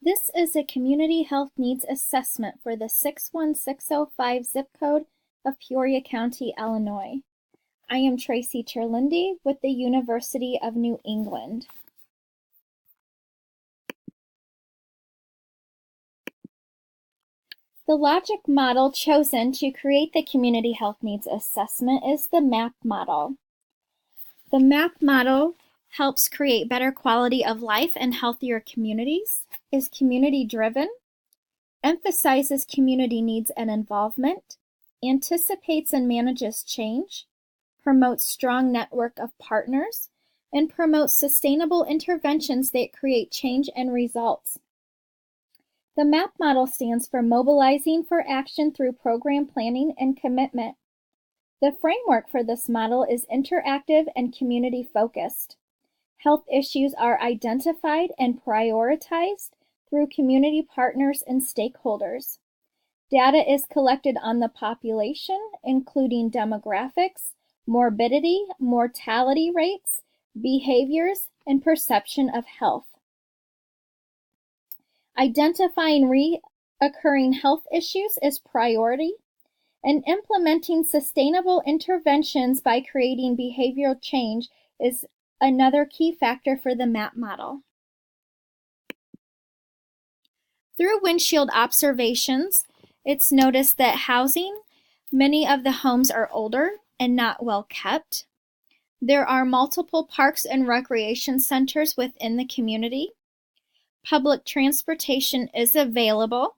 This is a community health needs assessment for the 61605 zip code of Peoria County, Illinois. I am Tracy Cherlindi with the University of New England. The logic model chosen to create the community health needs assessment is the MAP model. The MAP model helps create better quality of life and healthier communities, is community-driven, emphasizes community needs and involvement, anticipates and manages change, promotes strong network of partners, and promotes sustainable interventions that create change and results. The MAP model stands for Mobilizing for Action Through Program Planning and Commitment. The framework for this model is interactive and community-focused. Health issues are identified and prioritized through community partners and stakeholders. Data is collected on the population, including demographics, morbidity, mortality rates, behaviors, and perception of health. Identifying recurring health issues is priority, and implementing sustainable interventions by creating behavioral change is another key factor for the MAP model. Through windshield observations, it's noticed that many of the homes are older and not well kept. There are multiple parks and recreation centers within the community. Public transportation is available.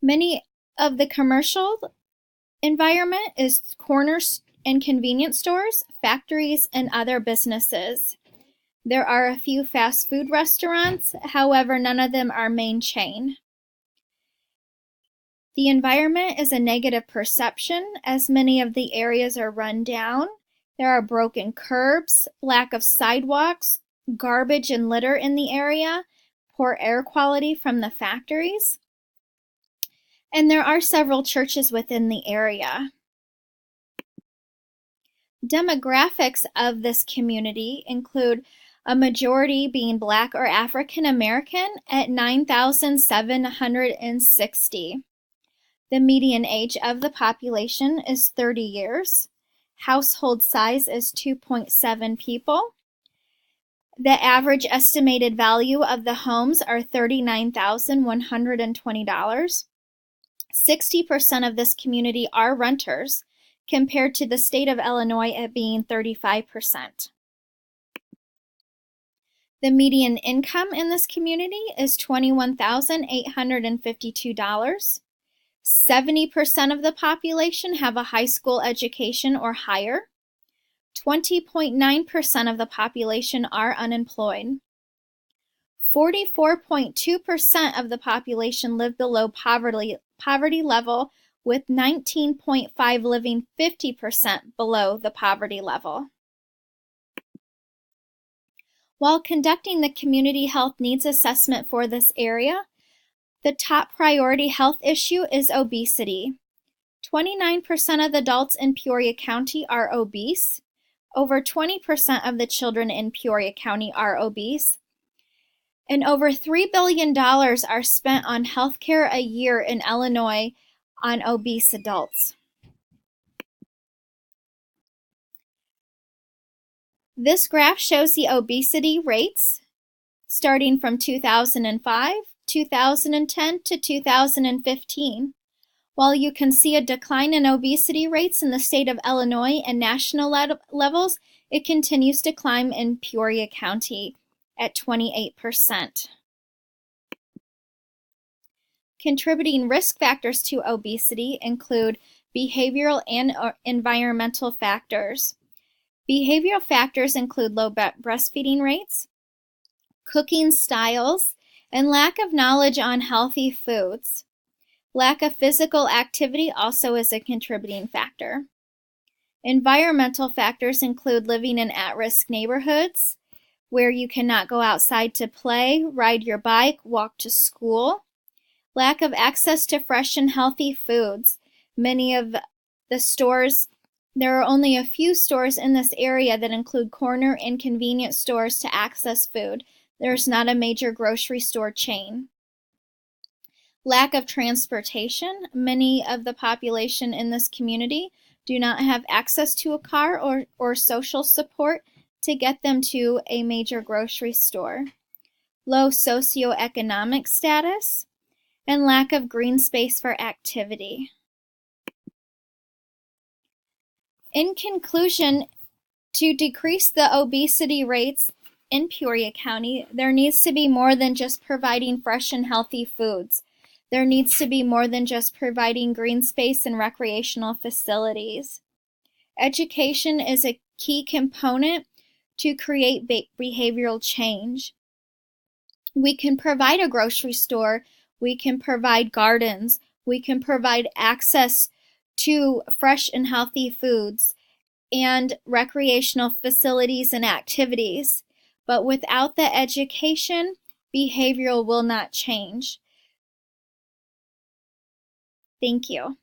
Many of the commercial environment is corners and convenience stores, factories, and other businesses. There are a few fast food restaurants, however, none of them are main chain. The environment is a negative perception as many of the areas are run down. There are broken curbs, lack of sidewalks, garbage and litter in the area, poor air quality from the factories, and there are several churches within the area. Demographics of this community include a majority being Black or African American at 9,760. The median age of the population is 30 years. Household size is 2.7 people. The average estimated value of the homes are $39,120. 60% of this community are renters, compared to the state of Illinois at being 35%. The median income in this community is $21,852. 70% of the population have a high school education or higher. 20.9% of the population are unemployed. 44.2% of the population live below poverty level, with 19.5% living 50% below the poverty level. While conducting the community health needs assessment for this area, the top priority health issue is obesity. 29% of adults in Peoria County are obese. Over 20% of the children in Peoria County are obese. And over $3 billion are spent on healthcare a year in Illinois on obese adults. This graph shows the obesity rates starting from 2005, 2010 to 2015. While you can see a decline in obesity rates in the state of Illinois and national levels, it continues to climb in Peoria County at 28%. Contributing risk factors to obesity include behavioral and environmental factors. Behavioral factors include low breastfeeding rates, cooking styles, and lack of knowledge on healthy foods. Lack of physical activity also is a contributing factor. Environmental factors include living in at-risk neighborhoods where you cannot go outside to play, ride your bike, walk to school. Lack of access to fresh and healthy foods. Many of the stores, there are only a few stores in this area that include corner and convenience stores to access food. There's not a major grocery store chain. Lack of transportation. Many of the population in this community do not have access to a car or social support to get them to a major grocery store. Low socioeconomic status, and lack of green space for activity. In conclusion, to decrease the obesity rates in Peoria County, there needs to be more than just providing fresh and healthy foods. There needs to be more than just providing green space and recreational facilities. Education is a key component to create behavioral change. We can provide a grocery store, we can provide gardens, we can provide access to fresh and healthy foods and recreational facilities and activities. But without the education, behavioral will not change. Thank you.